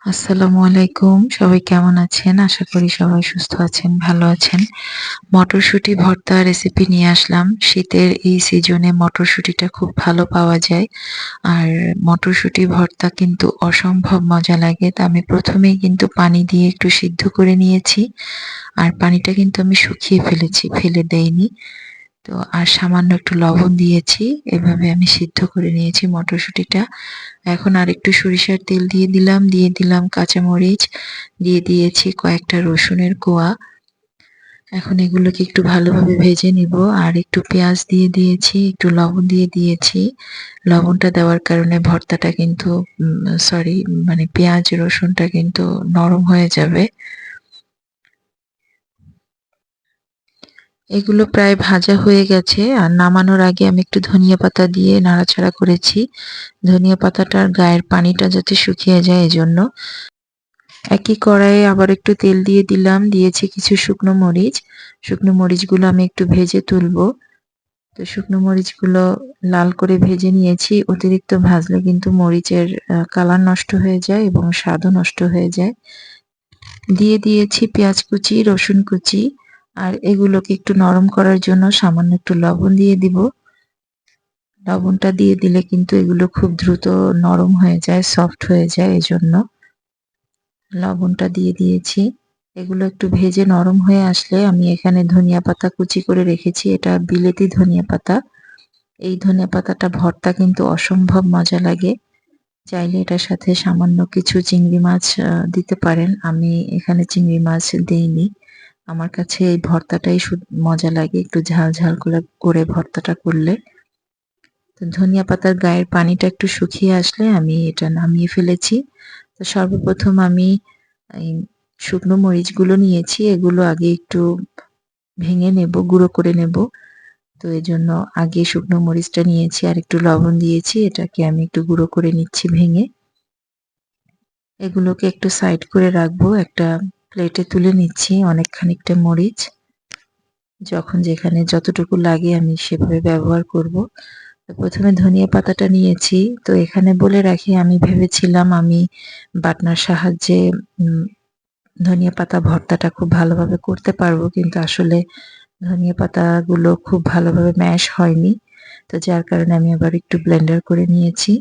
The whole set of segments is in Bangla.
আসসালামু আলাইকুম। সবাই কেমন আছেন? আশা করি সবাই সুস্থ আছেন, ভালো আছেন। মটরশুঁটি ভর্তা রেসিপি নিয়ে আসলাম। শীতের এই সিজনে মটরশুঁটিটা খুব ভালো পাওয়া যায়। আর মটরশুঁটি ভর্তা কিন্তু অসম্ভব মজা লাগে। তা আমি ১ম এই কিন্তু পানি দিয়ে একটু সিদ্ধ করে নিয়েছি। আর পানিটা কিন্তু আমি শুকিয়ে ফেলেছি, ফেলে দেইনি। তো আর সামান্য একটু লবণ দিয়েছি। এভাবে আমি সিদ্ধ করে নিয়েছি মটরশুঁটিটা। এখন আরেকটু সরিষার তেল দিয়ে দিলাম কাঁচামরিচ, দিয়ে দিয়েছি কয়েকটা রসুনের কোয়া। এখন এগুলোকে একটু ভালোভাবে ভেজে নিব। আর একটু পেঁয়াজ দিয়ে দিয়েছি, একটু লবণ দিয়ে দিয়েছি। লবণটা দেওয়ার কারণে ভর্তাটা কিন্তু সরি মানে পেঁয়াজ রসুনটা কিন্তু নরম হয়ে যাবে। এগুলো প্রায় ভাজা হয়ে গেছে। আর নামানোর আগে আমি একটু ধনিয়া পাতা দিয়ে নাড়াচাড়া করেছি। ধনিয়া পাতাটার গায়ের পানিটা যাতে শুকিয়ে যায় এজন্য। একই কড়াইয়ে আবার একটু তেল দিয়ে দিলাম, দিয়েছি কিছু শুকনো মরিচ। শুকনো মরিচগুলো আমি একটু ভেজে তুলবো। তো শুকনো মরিচগুলো লাল করে ভেজে নিয়েছি। অতিরিক্ত ভাজলে কিন্তু মরিচের কালার নষ্ট হয়ে যায় এবং স্বাদও নষ্ট হয়ে যায়। দিয়ে দিয়েছি পেঁয়াজ কুচি, রসুন কুচি। আর এগুলোকে একটু নরম করার জন্য সামান্য একটু লবণ দিয়ে দিব। লবণটা দিয়ে দিলে কিন্তু এগুলো খুব দ্রুত নরম হয়ে যায়, সফট হয়ে যায় এজন্য। লবণটা দিয়ে দিয়েছি। এগুলো একটু ভেজে নরম হয়ে আসলে আমি এখানে ধনিয়া পাতা কুচি করে রেখেছি। এটা বিলেতি ধনিয়া পাতা। এই ধনিয়া পাতাটা ভর্তা কিন্তু অসম্ভব মজা লাগে। চাইলে এটার সাথে সামান্য কিছু চিংড়ি মাছ দিতে পারেন। আমি এখানে চিংড়ি মাছ দেইনি। আমার কাছে এই ভর্তাটাই মজা লাগে একটু ঝাল, ঝাল করে ভর্তাটা করলে। তো ধনিয়া পাতার গায়ের পানিটা একটু শুকিয়ে আসলে আমি এটা নামিয়ে ফেলেছি। তো সর্বপ্রথম আমি এই শুকনো মরিচগুলো নিয়েছি। এগুলো আগে একটু ভেঙে নেব, গুঁড়ো করে নেব। তো এজন্য আগে শুকনো মরিচটা নিয়েছি আর একটু লবণ দিয়েছি। এটাকে আমি একটু গুঁড়ো করে নিচ্ছি ভেঙে। এগুলোকে একটু সাইড করে রাখবো। একটা প্লেটে তুলে নিচ্ছি অনেক খানিকটা মরিচ। যখন যেখানে যতটুকু লাগে আমি সেভাবে ব্যবহার করব। তো ১ম এ ধনিয়া পাতাটা নিয়েছি। তো এখানে বলে রাখি আমি ভেবেছিলাম আমি বাটনার সাহায্যে উম ধনিয়া পাতা ভর্তাটা খুব ভালোভাবে করতে পারবো। কিন্তু আসলে ধনিয়া পাতাগুলো খুব ভালোভাবে ম্যাশ হয়নি। তো যার কারণে আমি আবার একটু ব্লেন্ডার করে নিয়েছি।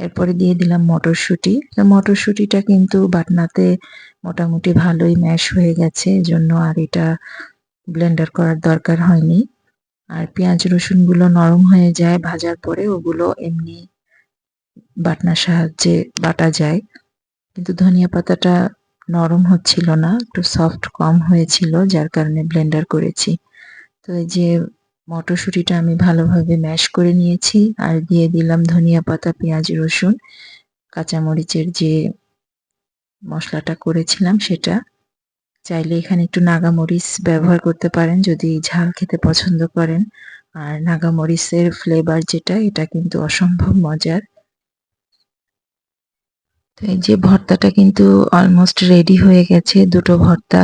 এরপরে দিয়ে দিলাম মটরশুঁটি। তো মটরশুঁটিটা কিন্তু বাটনাতে মোটামুটি ভালোই ম্যাশ হয়ে গেছে। এজন্য আর এটা ব্লেন্ডার করার দরকার হয়নি। আর পেঁয়াজ রসুনগুলো নরম হয়ে যায় ভাজার পরে, ওগুলো এমনি বাটনার সাহায্যে বাটা যায়। কিন্তু ধনিয়া পাতাটা নরম হচ্ছিল না, একটু সফট কম হয়েছিল যার কারণে ব্লেন্ডার করেছি। তো এই যে মটরশুঁটিটা আমি ভালোভাবে ম্যাশ করে নিয়েছি আর দিয়ে দিলাম ধনিয়া পাতা, পেঁয়াজ রসুন, কাঁচামরিচের যে মশলাটা করেছিলাম সেটা। চাইলে এখানে একটু নাগা মরিচ ব্যবহার করতে পারেন যদি ঝাল খেতে পছন্দ করেন। আর নাগা মরিচের ফ্লেভার যেটা, এটা কিন্তু অসম্ভব মজার। তো এই যে ভর্তাটা কিন্তু অলমোস্ট রেডি হয়ে গেছে, দুটো ভর্তা।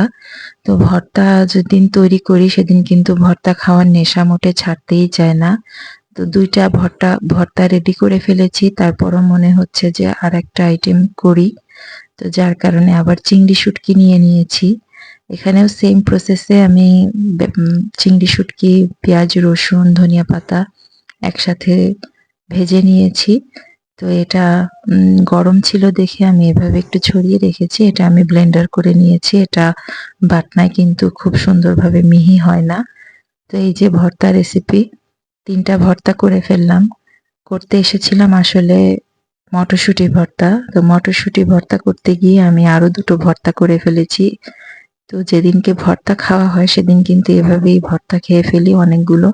তো ভর্তা যেদিন তৈরি করি সেদিন কিন্তু ভর্তা খাওয়ার নেশা মোটে ছাড়তেই চায় না। তো ২ টা ভর্তা রেডি করে ফেলেছি। তারপরও মনে হচ্ছে যে আরেকটা আইটেম করি। তো যার কারণে আবার চিংড়ি শুঁটকি নিয়ে নিয়েছি। এখানেও সেম প্রসেসে আমি চিংড়ি শুঁটকি, পেঁয়াজ, রসুন, ধনিয়া পাতা একসাথে ভেজে নিয়েছি। তো এটা গরম ছিল দেখে আমি এভাবে একটু ছড়িয়ে রেখেছি। এটা আমি ব্লেন্ডার করে নিয়েছি। এটা বাটনায় কিন্তু খুব সুন্দরভাবে মিহি হয় না। তো এই যে ভর্তা রেসিপি, ৩ টা ভর্তা করে ফেললাম। করতে এসেছিলাম আসলে মটরশুঁটি ভর্তা। তো মটরশুঁটি ভর্তা করতে গিয়ে আমি আরো ২ টো ভর্তা করে ফেলেছি। তো যেদিনকে ভর্তা খাওয়া হয় সেদিন কিন্তু এভাবেই ভর্তা খেয়ে ফেলি অনেকগুলো।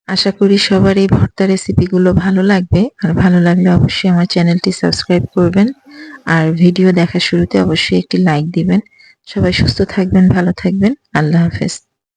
আশা করি সবার এই ভর্তা রেসিপিগুলো ভালো লাগবে। আর ভালো লাগলে অবশ্যই আমার চ্যানেলটি সাবস্ক্রাইব করবেন। আর ভিডিও দেখার শুরুতে অবশ্যই একটি লাইক দিবেন। সবাই সুস্থ থাকবেন, ভালো থাকবেন। আল্লাহ হাফেজ।